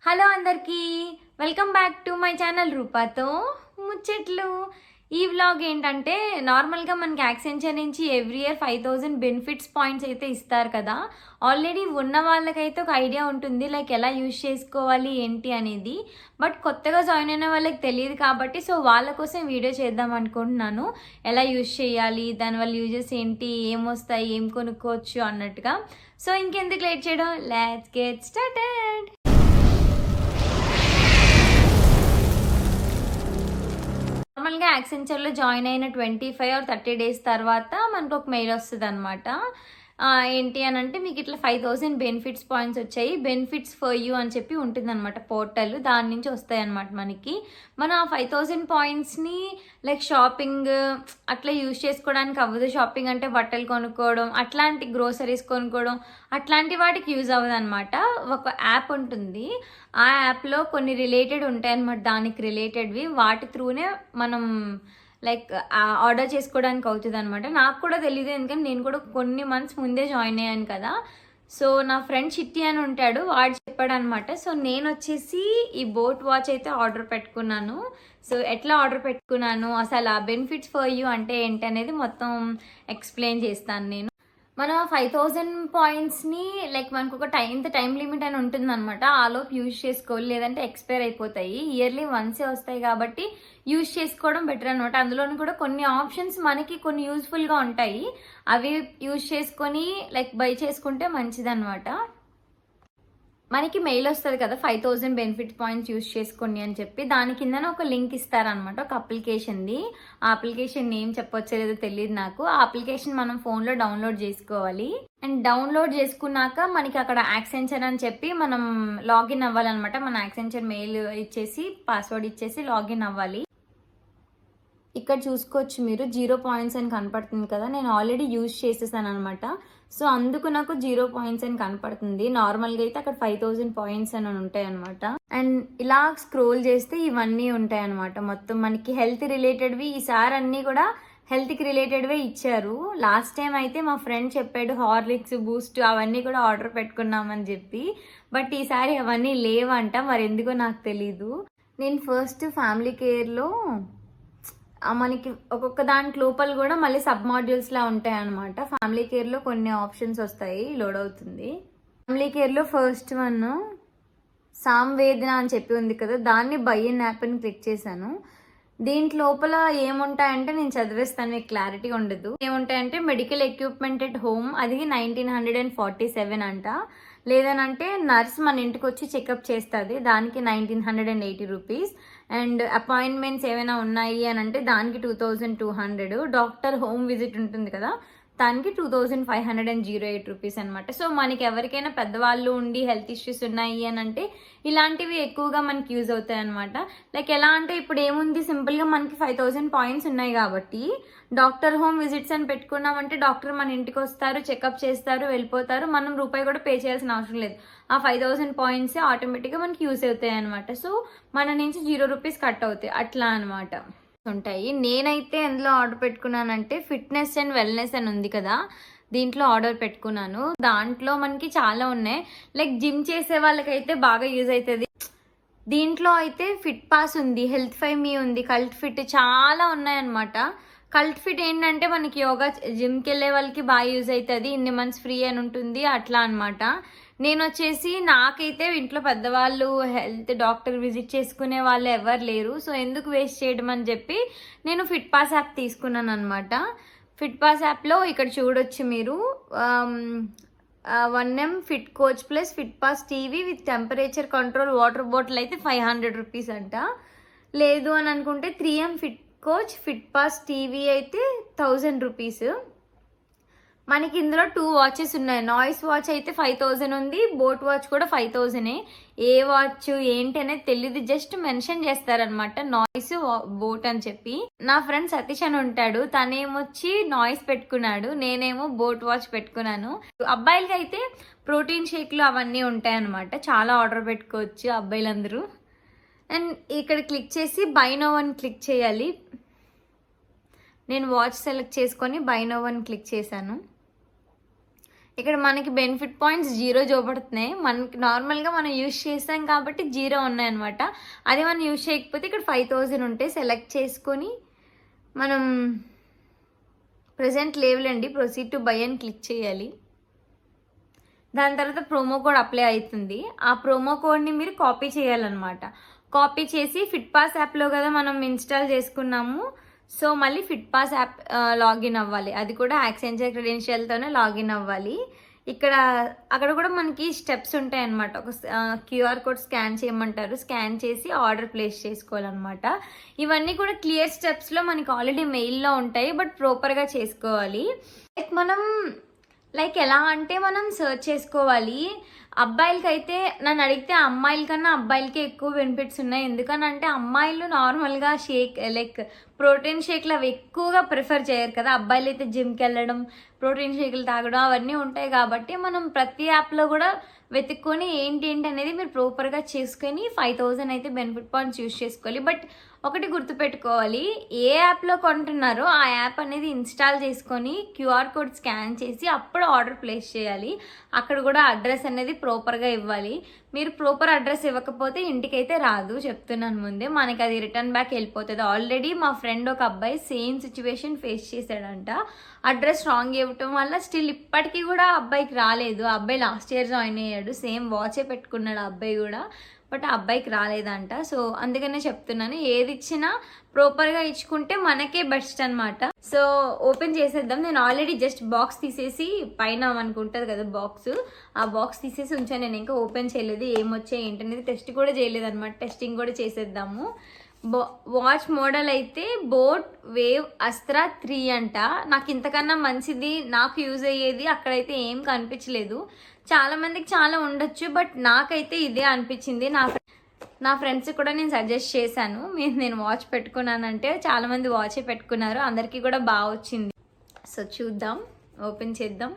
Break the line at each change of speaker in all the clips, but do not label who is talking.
Hello అందరికీ welcome back to my channel రూపాతో ముచ్చట్లు. ఈ వ్లాగ్ ఏంటంటే నార్మల్గా మనకి యాక్సెంచర్ నుంచి ఎవ్రీ ఇయర్ 5000 బెనిఫిట్స్ పాయింట్స్ అయితే ఇస్తారు కదా. ఆల్రెడీ ఉన్న వాళ్ళకైతే ఒక ఐడియా ఉంటుంది లైక్ ఎలా యూజ్ చేసుకోవాలి ఏంటి అనేది. బట్ కొత్తగా జాయిన్ అయిన వాళ్ళకి తెలియదు కాబట్టి సో వాళ్ళ కోసం వీడియో చేద్దాం అనుకుంటున్నాను. ఎలా యూజ్ చేయాలి, దానివల్ల యూజెస్ ఏంటి, ఏమొస్తాయి, ఏం కొనుక్కోవచ్చు అన్నట్టుగా. సో ఇంకెందుకు లేట్ చేయడం, లెట్స్ గెట్ స్టార్టెడ్. నార్మల్గా యాక్సెంచర్లో జాయిన్ అయిన 25 or 30 డేస్ తర్వాత మనకు ఒక మెయిల్ వస్తుంది అనమాట. ఏంటి అని అంటే మీకు ఇట్లా 5000 బెనిఫిట్స్ పాయింట్స్ వచ్చాయి, బెనిఫిట్స్ ఫర్ యూ అని చెప్పి ఉంటుంది అనమాట పోర్టల్. దాని నుంచి వస్తాయి అనమాట మనకి. మనం ఆ 5000 పాయింట్స్ని లైక్ షాపింగ్ అట్లా యూజ్ చేసుకోవడానికి అవ్వదు. షాపింగ్ అంటే బట్టలు కొనుక్కోవడం, అట్లాంటి గ్రోసరీస్ కొనుక్కోవడం, అట్లాంటి వాటికి యూజ్ అవ్వదు అనమాట. ఒక యాప్ ఉంటుంది, ఆ యాప్లో కొన్ని రిలేటెడ్ ఉంటాయి అనమాట, దానికి రిలేటెడ్వి. వాటి త్రూనే మనం లైక్ ఆర్డర్ చేసుకోవడానికి అవుతుంది అనమాట. నాకు కూడా తెలియదు, ఎందుకంటే నేను కూడా కొన్ని మంత్స్ ముందే జాయిన్ అయ్యాను కదా. సో నా ఫ్రెండ్ చిట్టి అని ఉంటాడు, వాడు చెప్పాడు అనమాట. సో నేను వచ్చేసి ఈ బోట్ వాచ్ అయితే ఆర్డర్ పెట్టుకున్నాను. సో ఎట్లా ఆర్డర్ పెట్టుకున్నాను, అసలు ఆ బెనిఫిట్స్ ఫర్ యూ అంటే ఏంటి అనేది మొత్తం ఎక్స్ప్లెయిన్ చేస్తాను నేను. మనం 5000 పాయింట్స్ని లైక్ మనకు ఒక టైం లిమిట్ అని ఉంటుంది అనమాట. ఆలోపు యూజ్ చేసుకోవాలి, లేదంటే ఎక్స్పైర్ అయిపోతాయి. ఇయర్లీ వన్సే వస్తాయి కాబట్టి యూజ్ చేసుకోవడం బెటర్ అనమాట. అందులోని కూడా కొన్ని ఆప్షన్స్ మనకి కొన్ని యూజ్ఫుల్గా ఉంటాయి, అవి యూజ్ చేసుకొని లైక్ బై చేసుకుంటే మంచిదన్నమాట. మనకి మెయిల్ వస్తుంది కదా 5000 బెనిఫిట్ పాయింట్స్ యూజ్ చేసుకోండి అని చెప్పి. దాని కిందన ఒక లింక్ ఇస్తారనమాట, ఒక అప్లికేషన్ది. ఆ అప్లికేషన్ నేమ్ చెప్పొచ్చో లేదో తెలియదు నాకు. ఆ అప్లికేషన్ మనం ఫోన్లో డౌన్లోడ్ చేసుకోవాలి. అండ్ డౌన్లోడ్ చేసుకున్నాక మనకి అక్కడ యాక్సెంచర్ అని చెప్పి మనం లాగిన్ అవ్వాలన్నమాట. మన యాక్సెంచర్ మెయిల్ ఇచ్చేసి పాస్వర్డ్ ఇచ్చేసి లాగిన్ అవ్వాలి. ఇక్కడ చూసుకోవచ్చు మీరు 0 పాయింట్స్ అని కనపడుతుంది కదా, నేను ఆల్రెడీ యూజ్ చేసేసాను అనమాట. సో అందుకు నాకు 0 పాయింట్స్ అని కనపడుతుంది. నార్మల్గా అయితే అక్కడ 5000 పాయింట్స్ అని ఉంటాయి అనమాట. అండ్ ఇలా స్క్రోల్ చేస్తే ఇవన్నీ ఉంటాయి అనమాట. మొత్తం మనకి హెల్త్ రిలేటెడ్వి ఈసారి అన్నీ కూడా హెల్త్కి రిలేటెడ్వే ఇచ్చారు. లాస్ట్ టైం అయితే మా ఫ్రెండ్ చెప్పాడు హార్లిక్స్, బూస్ట్ అవన్నీ కూడా ఆర్డర్ పెట్టుకున్నామని చెప్పి. బట్ ఈసారి అవన్నీ లేవంట, మరి ఎందుకో నాకు తెలీదు. నేను ఫస్ట్ ఫ్యామిలీ కేర్లో మనకి ఒక్కొక్క దాని లోపల కూడా మళ్ళీ సబ్ మాడ్యూల్స్ లా ఉంటాయి అనమాట. ఫ్యామిలీ కేర్ లో కొన్ని ఆప్షన్స్ వస్తాయి, లోడ్ అవుతుంది. ఫ్యామిలీ కేర్ లో ఫస్ట్ వన్ సామ్వేదన అని చెప్పి ఉంది కదా, దాన్ని బై ఇన్ యాప్ అని క్లిక్ చేశాను. దీంట్ లోపల ఏముంటాయంటే నేను చదివేస్తాను, మీకు క్లారిటీ ఉండదు. ఏముంటాయంటే మెడికల్ ఎక్విప్మెంట్ ఎట్ హోమ్, అది 1947 అంట. లేదనంటే నర్స్ మన ఇంటికి వచ్చి చెకప్ చేస్తుంది, దానికి 1980 రూపీస్. అండ్ అపాయింట్మెంట్స్ ఏమైనా ఉన్నాయి అని అంటే దానికి 2200. డాక్టర్ హోమ్ విజిట్ ఉంటుంది కదా, దానికి 2508 రూపీస్ అనమాట. సో మనకి ఎవరికైనా పెద్దవాళ్ళు ఉండి హెల్త్ ఇష్యూస్ ఉన్నాయి అని అంటే ఇలాంటివి ఎక్కువగా మనకి యూజ్ అవుతాయి అనమాట. లైక్ ఎలా అంటే ఇప్పుడు ఏముంది, సింపుల్గా మనకి 5000 పాయింట్స్ ఉన్నాయి కాబట్టి డాక్టర్ హోమ్ విజిట్స్ అని పెట్టుకున్నామంటే డాక్టర్ మన ఇంటికి వస్తారు, చెకప్ చేస్తారు, వెళ్ళిపోతారు. మనం రూపాయి కూడా పే చేయాల్సిన అవసరం లేదు. ఆ 5000 పాయింట్స్ ఆటోమేటిక్గా మనకి యూజ్ అవుతాయి అనమాట. సో మన నుంచి 0 రూపీస్ కట్ అవుతాయి, అట్లా అనమాట ఉంటాయి. నేనైతే ఎందులో ఆర్డర్ పెట్టుకున్నానంటే ఫిట్నెస్ అండ్ వెల్నెస్ అని ఉంది కదా, దీంట్లో ఆర్డర్ పెట్టుకున్నాను. దాంట్లో మనకి చాలా ఉన్నాయి, లైక్ జిమ్ చేసే వాళ్ళకైతే బాగా యూజ్ అవుతుంది. దీంట్లో అయితే ఫిట్ పాస్ ఉంది, హెల్త్ ఫై మీ ఉంది, కల్ట్ ఫిట్, చాలా ఉన్నాయన్నమాట. కల్ట్ ఫిట్ ఏంటంటే మనకి యోగా జిమ్కి వెళ్ళే వాళ్ళకి బాగా యూజ్ అవుతుంది, ఇన్ని మంత్స్ ఫ్రీ అని ఉంటుంది అట్లా అనమాట. నేను వచ్చేసి నాకైతే ఇంట్లో పెద్దవాళ్ళు హెల్త్ డాక్టర్ విజిట్ చేసుకునే వాళ్ళు ఎవరు లేరు, సో ఎందుకు వేస్ట్ చేయడం అని చెప్పి నేను ఫిట్ పాస్ యాప్ తీసుకున్నాను అనమాట. ఫిట్ పాస్ యాప్లో ఇక్కడ చూడొచ్చు మీరు 1M fit coach plus fit pass TV with temperature control water bottle అయితే 500 రూపీస్ అంట. లేదు అని అనుకుంటే 3M fit coach fit pass TV అయితే 1000 రూపీస్. మనకి ఇందులో 2 వాచెస్ ఉన్నాయి. నాయిస్ వాచ్ అయితే 5000 ఉంది, బోట్ వాచ్ కూడా 5000. ఏ వాచ్ ఏంటి అనేది తెలియదు, జస్ట్ మెన్షన్ చేస్తారనమాట నాయిస్ బోట్ అని చెప్పి. నా ఫ్రెండ్ సతీష్ అని ఉంటాడు, తనేమొచ్చి నాయిస్ పెట్టుకున్నాడు, నేనేమో బోట్ వాచ్ పెట్టుకున్నాను. అబ్బాయిలకి అయితే ప్రోటీన్ షేక్లు అవన్నీ ఉంటాయి అనమాట, చాలా ఆర్డర్ పెట్టుకోవచ్చు అబ్బాయిలందరూ. అండ్ ఇక్కడ క్లిక్ చేసి బై నో వన్ క్లిక్ చేయాలి. నేను వాచ్ సెలెక్ట్ చేసుకొని బై నో వన్ క్లిక్ చేశాను. ఇక్కడ మనకి బెనిఫిట్ పాయింట్స్ 0 చూపడుతున్నాయి. మనకి నార్మల్గా మనం యూజ్ చేస్తాం కాబట్టి 0 ఉన్నాయన్నమాట. అదే మనం యూజ్ చేయకపోతే ఇక్కడ 5000 ఉంటే సెలెక్ట్ చేసుకొని మనం ప్రెజెంట్ లేవులేండి, ప్రొసీడ్ టు బై అని క్లిక్ చేయాలి. దాని తర్వాత ప్రోమో కోడ్ అప్లై అవుతుంది. ఆ ప్రోమో కోడ్ని మీరు కాపీ చేయాలన్నమాట. కాపీ చేసి ఫిట్ పాస్ యాప్లో కదా మనం ఇన్స్టాల్ చేసుకున్నాము. సో మళ్ళీ ఫిట్ పాస్ యాప్ లాగిన్ అవ్వాలి. అది కూడా యాక్సెంచర్ క్రెడెన్షియల్తోనే లాగిన్ అవ్వాలి. అక్కడ కూడా మనకి స్టెప్స్ ఉంటాయి అన్నమాట. ఒక క్యూఆర్ కోడ్ స్కాన్ చేయమంటారు. స్కాన్ చేసి ఆర్డర్ ప్లేస్ చేసుకోవాలన్నమాట. ఇవన్నీ కూడా క్లియర్ స్టెప్స్లో మనకి ఆల్రెడీ మెయిల్లో ఉంటాయి, బట్ ప్రాపర్గా చేసుకోవాలి. ఎలా అంటే మనం సర్చ్ చేసుకోవాలి. అబ్బాయిలకి అయితే నన్ను అడిగితే అమ్మాయిల కన్నా అబ్బాయిలకే ఎక్కువ బెనిఫిట్స్ ఉన్నాయి. ఎందుకనంటే అమ్మాయిలు నార్మల్గా ప్రోటీన్ షేక్లు అవి ఎక్కువగా ప్రిఫర్ చేయరు కదా. అబ్బాయిలు అయితే జిమ్కి వెళ్ళడం, ప్రోటీన్ షేక్లు తాగడం అవన్నీ ఉంటాయి. కాబట్టి మనం ప్రతి యాప్లో కూడా వెతుక్కొని ఏంటి అనేది మీరు ప్రాపర్గా చేసుకొని 5000 అయితే బెనిఫిట్ పాయింట్స్ యూజ్ చేసుకోవాలి. బట్ ఒకటి గుర్తుపెట్టుకోవాలి, ఏ యాప్లో కొంటున్నారో ఆ యాప్ అనేది ఇన్స్టాల్ చేసుకొని క్యూఆర్ కోడ్ స్కాన్ చేసి అప్పుడు ఆర్డర్ ప్లేస్ చేయాలి. అక్కడ కూడా అడ్రస్ అనేది ప్రాపర్గా ఇవ్వాలి. మీరు ప్రాపర్ అడ్రస్ ఇవ్వకపోతే ఇంటికైతే రాదు, చెప్తున్నాను ముందే. మనకి అది రిటర్న్ బ్యాక్ వెళ్ళిపోతుంది. ఆల్రెడీ మా ఫ్రెండ్ ఒక అబ్బాయి సేమ్ సిచ్యువేషన్ ఫేస్ చేశాడంట. అడ్రస్ రాంగ్ ఇవ్వటం వల్ల స్టిల్ ఇప్పటికీ కూడా అబ్బాయికి రాలేదు. ఆ అబ్బాయి లాస్ట్ ఇయర్ జాయిన్ అయ్యాడు, సేమ్ వాచే పెట్టుకున్నాడు ఆ అబ్బాయి కూడా, బట్ ఆ అబ్బాయికి రాలేదంట. సో అందుకనే చెప్తున్నాను, ఏది ఇచ్చినా ప్రాపర్గా ఇచ్చుకుంటే మనకే బెస్ట్ అనమాట. సో ఓపెన్ చేసేద్దాం. నేను ఆల్రెడీ జస్ట్ బాక్స్ తీసేసి పైన మనకు ఉంటుంది కదా బాక్స్, ఆ బాక్స్ తీసేసి ఉంచాను. నేను ఇంకా ఓపెన్ చేయలేదు, ఏమొచ్చాయి ఏంటనేది టెస్ట్ కూడా చేయలేదు అనమాట. టెస్టింగ్ కూడా చేసేద్దాము. వాచ్ మోడల్ అయితే బోట్ వేవ్ అస్త్రా 3 అంట. నాకు ఇంతకన్నా మంచిది నాకు యూజ్ అయ్యేది అక్కడైతే ఏం కనిపించలేదు. చాలా మందికి చాలా ఉండొచ్చు, బట్ నాకైతే ఇదే అనిపించింది. నా ఫ్రెండ్స్ కూడా నేను సజెస్ట్ చేశాను. నేను వాచ్ పెట్టుకున్నానంటే చాలామంది వాచే పెట్టుకున్నారు, అందరికీ కూడా బాగా వచ్చింది. సో చూద్దాం, ఓపెన్ చేద్దాం.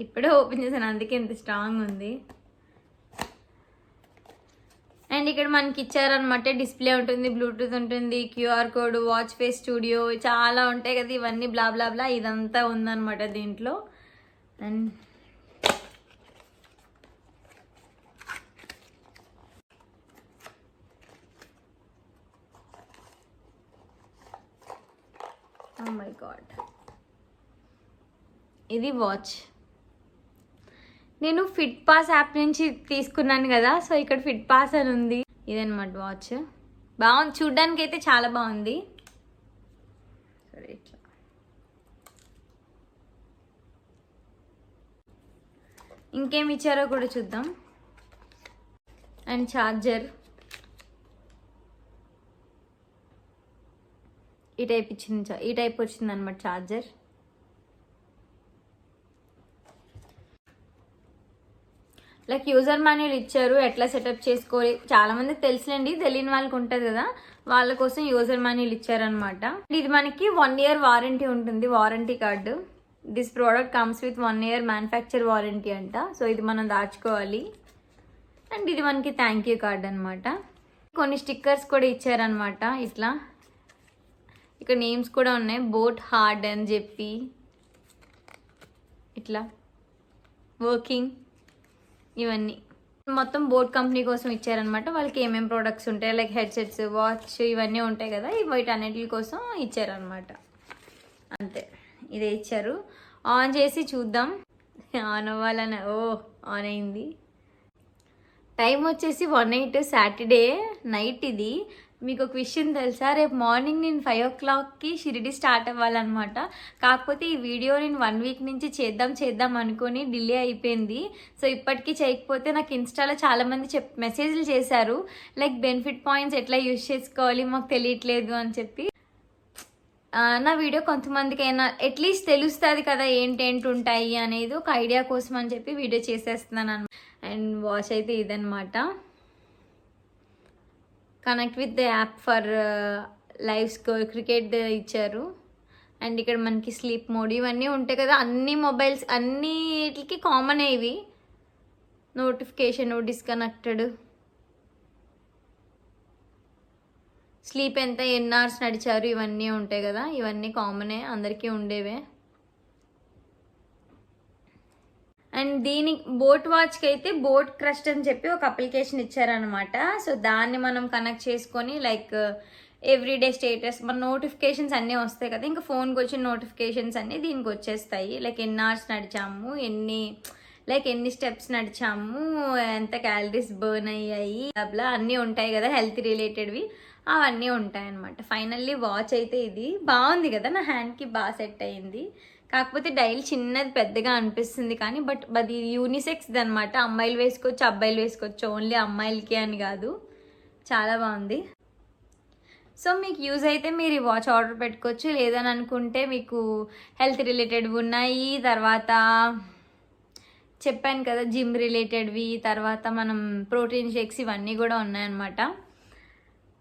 ఇప్పుడే ఓపెన్ చేశాను, అందుకే ఇంత స్ట్రాంగ్ ఉంది. అండ్ ఇక్కడ మనకి ఇచ్చారనమాట, డిస్ప్లే ఉంటుంది, బ్లూటూత్ ఉంటుంది, QR code, watch face studio, చాలా ఉంటాయి కదా ఇవన్నీ, బ్లా బ్లా బ్లా ఇదంతా ఉందన్నమాట దీంట్లో. అండ్ ఓ మై గాడ్, ఇది వాచ్ నేను ఫిట్ పాస్ యాప్ నుంచి తీసుకున్నాను కదా. సో ఇక్కడ ఫిట్ పాస్ అని ఉంది, ఇదనమాట వాచ్. బాగుంది, చూడ్డానికి అయితే చాలా బాగుంది. సరే, ఇట్లా ఇంకేమి ఇచ్చారో కూడా చూద్దాం. అండ్ ఛార్జర్ ఈ టైప్ వచ్చింది అనమాట ఛార్జర్. యూజర్ మాన్యువల్ ఇచ్చారు, ఎట్లా సెటప్ చేసుకోవాలి. చాలా మందికి తెలుసులేండి, తెలియని వాళ్ళకి ఉంటుంది కదా, వాళ్ళ కోసం యూజర్ మాన్యువల్ ఇచ్చారనమాట. ఇది మనకి 1 year వారంటీ ఉంటుంది, warranty card. This product comes with 1 year manufacture warranty అంట. సో ఇది మనం దాచుకోవాలి. అండ్ ఇది మనకి థ్యాంక్ యూ కార్డ్ అనమాట. కొన్ని స్టిక్కర్స్ కూడా ఇచ్చారనమాట. ఇట్లా ఇక్కడ నేమ్స్ కూడా ఉన్నాయి, బోట్ హార్డ్ అని చెప్పి, ఇట్లా వర్కింగ్, ఇవన్నీ మొత్తం బోట్ కంపెనీ కోసం ఇచ్చారనమాట. వాళ్ళకి ఏమేమి ప్రోడక్ట్స్ ఉంటాయి, లైక్ హెడ్సెట్స్, వాచ్ ఇవన్నీ ఉంటాయి కదా, వీటన్నిటి కోసం ఇచ్చారనమాట. అంతే, ఇదే ఇచ్చారు. ఆన్ చేసి చూద్దాం, ఆన్ అవ్వాలని. ఆన్ అయింది. టైం వచ్చేసి 1:08 సాటర్డే నైట్. ఇది మీకు ఒక విషయం తెలుసా, రేపు మార్నింగ్ నేను 5 o'clockకి షిరిడి స్టార్ట్ అవ్వాలన్నమాట. కాకపోతే ఈ వీడియో నేను 1 week నుంచి చేద్దాం అనుకొని డిలే అయిపోయింది. సో ఇప్పటికీ చేయకపోతే నాకు ఇన్స్టాలో చాలామంది మెసేజ్లు చేశారు, లైక్ బెనిఫిట్ పాయింట్స్ ఎట్లా యూజ్ చేసుకోవాలి మాకు తెలియట్లేదు అని చెప్పి. నా వీడియో కొంతమందికైనా అట్లీస్ట్ తెలుస్తుంది కదా ఏంటేంటి ఉంటాయి అనేది, ఒక ఐడియా కోసం అని చెప్పి వీడియో చేసేస్తున్నాను అనమాట. అండ్ వాచ్ అయితే ఇదనమాట. Connect with the app for live score, cricket ఇచ్చారు. అండ్ ఇక్కడ మనకి స్లీప్ మోడ్ ఇవన్నీ ఉంటాయి కదా, అన్ని మొబైల్స్ అన్నిటికి కామన్ ఇవి. నోటిఫికేషన్, డిస్కనెక్టెడ్, స్లీప్ ఎంత, ఎన్ని అవర్స్ నడిచారు, ఇవన్నీ ఉంటాయి కదా, ఇవన్నీ కామనే, అందరికీ ఉండేవే. అండ్ దీని బోట్ వాచ్కి అయితే బోట్ క్రస్ట్ అని చెప్పి ఒక అప్లికేషన్ ఇచ్చారనమాట. సో దాన్ని మనం కనెక్ట్ చేసుకొని లైక్ ఎవ్రీడే స్టేటస్, మన నోటిఫికేషన్స్ అన్నీ వస్తాయి కదా, ఇంకా ఫోన్కి వచ్చిన నోటిఫికేషన్స్ అన్నీ దీనికి వచ్చేస్తాయి. లైక్ ఎన్ని అవర్స్ నడిచాము, ఎన్ని స్టెప్స్ నడిచాము, ఎంత క్యాలరీస్ బర్న్ అయ్యాయి, అట్లా అన్నీ ఉంటాయి కదా హెల్త్ రిలేటెడ్వి, అవన్నీ ఉంటాయి అనమాట. ఫైనల్లీ వాచ్ అయితే ఇది బాగుంది కదా, నా హ్యాండ్కి బాగా సెట్ అయ్యింది. కాకపోతే డైలీ చిన్నది పెద్దగా అనిపిస్తుంది కానీ బట్ అది యూనిసెక్స్ది అనమాట. అమ్మాయిలు వేసుకోవచ్చు, అబ్బాయిలు వేసుకోవచ్చు, ఓన్లీ అమ్మాయిలకి అని కాదు. చాలా బాగుంది. సో మీకు యూజ్ అయితే మీరు ఈ వాచ్ ఆర్డర్ పెట్టుకోవచ్చు. లేదని అనుకుంటే మీకు హెల్త్ రిలేటెడ్ ఉన్నాయి, తర్వాత చెప్పాను కదా జిమ్ రిలేటెడ్వి, తర్వాత మనం ప్రోటీన్ షేక్స్ ఇవన్నీ కూడా ఉన్నాయన్నమాట.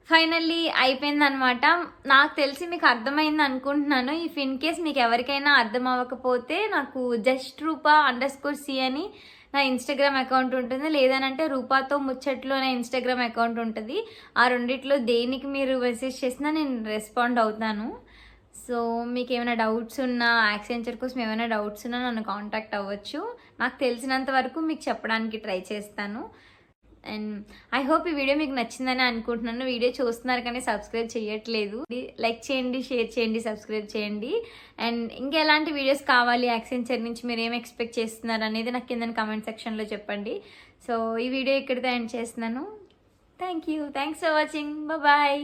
ఫైనల్లీ అయిపోయిందనమాట. నాకు తెలిసి మీకు అర్థమైంది అనుకుంటున్నాను. ఇఫ్ ఇన్ కేస్ మీకు ఎవరికైనా అర్థం అవ్వకపోతే నాకు జస్ట్ రూపా_C అని నా ఇన్స్టాగ్రామ్ అకౌంట్ ఉంటుంది, లేదనంటే రూపాతో ముచ్చట్లో నా ఇన్స్టాగ్రామ్ అకౌంట్ ఉంటుంది. ఆ రెండిట్లో దేనికి మీరు మెసేజ్ చేసినా నేను రెస్పాండ్ అవుతాను. సో మీకు ఏమైనా డౌట్స్ ఉన్నా, యాక్సెంచర్ కోసం ఏమైనా డౌట్స్ ఉన్నా నన్ను కాంటాక్ట్ అవ్వచ్చు. నాకు తెలిసినంత వరకు మీకు చెప్పడానికి ట్రై చేస్తాను. అండ్ ఐ హోప్ ఈ వీడియో మీకు నచ్చిందని అనుకుంటున్నాను. వీడియో చూస్తున్నారు కానీ సబ్స్క్రైబ్ చేయట్లేదు. లైక్ చేయండి, షేర్ చేయండి, సబ్స్క్రైబ్ చేయండి. అండ్ ఇంకా ఎలాంటి వీడియోస్ కావాలి యాక్సెంచర్ నుంచి, మీరు ఏం ఎక్స్పెక్ట్ చేస్తున్నారు అనేది నాకు కింద కామెంట్ సెక్షన్లో చెప్పండి. సో ఈ వీడియో ఇక్కడితో ఎండ్ చేస్తున్నాను. Thanks for watching. బాయ్.